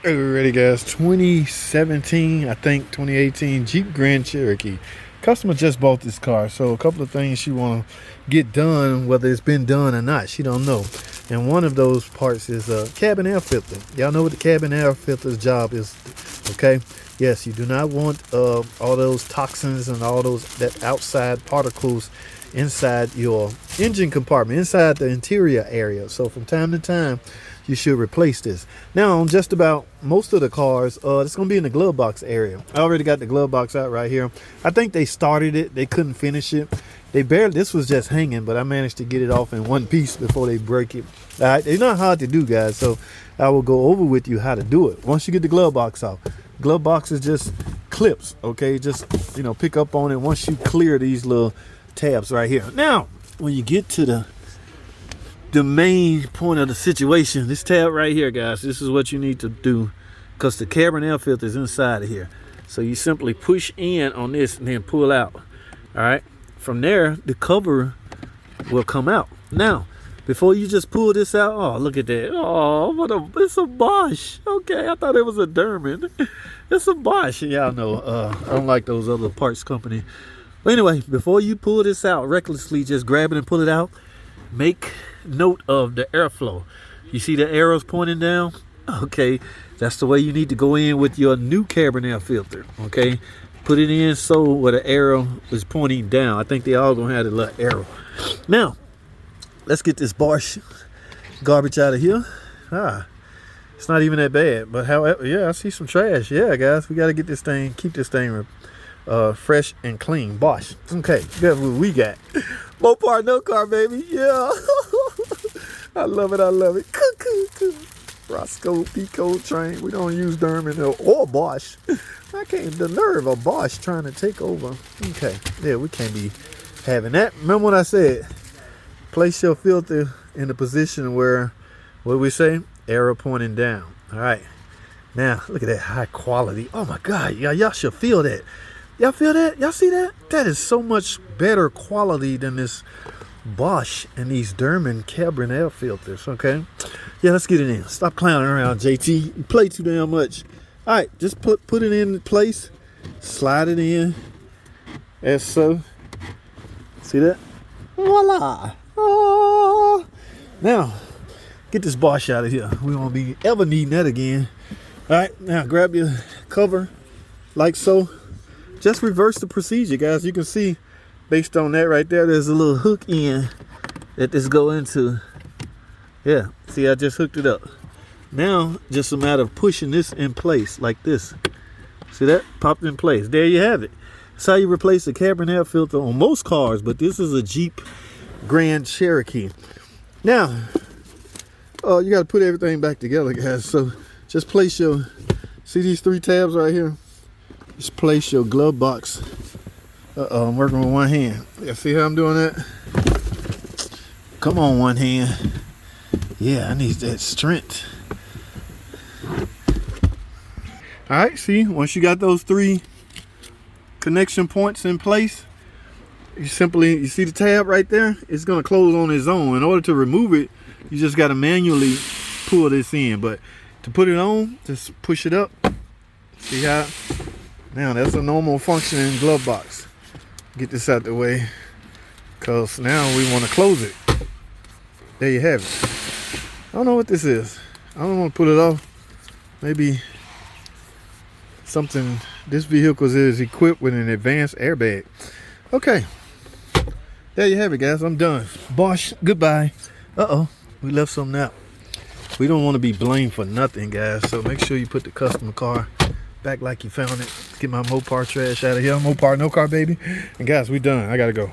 Alrighty guys, 2017, I think 2018 Jeep Grand Cherokee. Customer just bought this car, so a couple of things she want to get done, whether it's been done or not, she don't know. And one of those parts is a cabin air filter. Y'all know what the cabin air filter's job is, okay? Yes, you do not want all those toxins and all those that outside particles inside your engine compartment, inside the interior area. So from time to time, you should replace this. Now, on just about most of the cars, it's going to be in the glove box area. I already got the glove box out right here. I think they started it. They couldn't finish it. This was just hanging, but I managed to get it off in one piece before they break it. All right, it's not hard to do, guys, so I will go over with you how to do it. Once you get the glove box off, glove box is just clips, okay? Just, pick up on it once you clear these little tabs right here. Now, when you get to the main point of the situation, this tab right here, guys, this is what you need to do, because the cabin air filter is inside of here. So you simply push in on this and then pull out. All right, from there the cover will come out. Now, before you just pull this out, oh, look at that. Oh, it's a Bosch. Okay, I thought it was a Derman. It's a Bosch. Y'all know I don't like those other parts company. But anyway, before you pull this out recklessly, just grab it and pull it out. Make note of the airflow. You see the arrows pointing down? Okay, that's the way you need to go in with your new cabin air filter. Okay, put it in so where the arrow is pointing down. I think they all gonna have a little arrow. Now, let's get this Bosch garbage out of here. It's not even that bad, but however, yeah, I see some trash. Yeah, guys, we got to get this thing, keep this thing fresh and clean. Bosch. Okay, that's what we got. Mopar, no car, baby. Yeah. I love it. I love it. Roscoe, Pico train. We don't use Derman or Bosch. I can't, the nerve of Bosch trying to take over. Okay. Yeah, we can't be having that. Remember what I said? Place your filter in the position where, what do we say? Arrow pointing down. All right. Now, look at that high quality. Oh my God. Y'all should feel that. Y'all feel that? Y'all see that? That is so much better quality than this Bosch and these Derman cabin air filters, okay? Yeah, let's get it in. Stop clowning around, JT. You play too damn much. All right, just put it in place. Slide it in. As so. See that? Voila. Oh. Now, get this Bosch out of here. We won't be ever needing that again. All right, now grab your cover like so. Just reverse the procedure, guys. You can see based on that right there, there's a little hook in that this go into. Yeah, see, I just hooked it up. Now, just a matter of pushing this in place like this. See that? Popped in place. There you have it. That's how you replace the cabin air filter on most cars, but this is a Jeep Grand Cherokee. Now, you got to put everything back together, guys. So just place your, see these three tabs right here? Just place your glove box. I'm working with one hand. Yeah, see how I'm doing that? Come on, one hand. Yeah, I need that strength. All right, see, once you got those three connection points in place, you see the tab right there? It's gonna close on its own. In order to remove it, you just gotta manually pull this in. But to put it on, just push it up. See how? Now that's a normal functioning glove box. Get this out the way, because now we want to close it. There you have it. I don't know what this is. I don't want to put it off. Maybe something. This vehicle is equipped with an advanced airbag. Okay. There you have it, guys. I'm done. Bosch, goodbye. We left something out. We don't want to be blamed for nothing, guys. So make sure you put the customer car back like you found it. Get my Mopar trash out of here. Mopar, no car, baby. And guys, we done. I gotta go.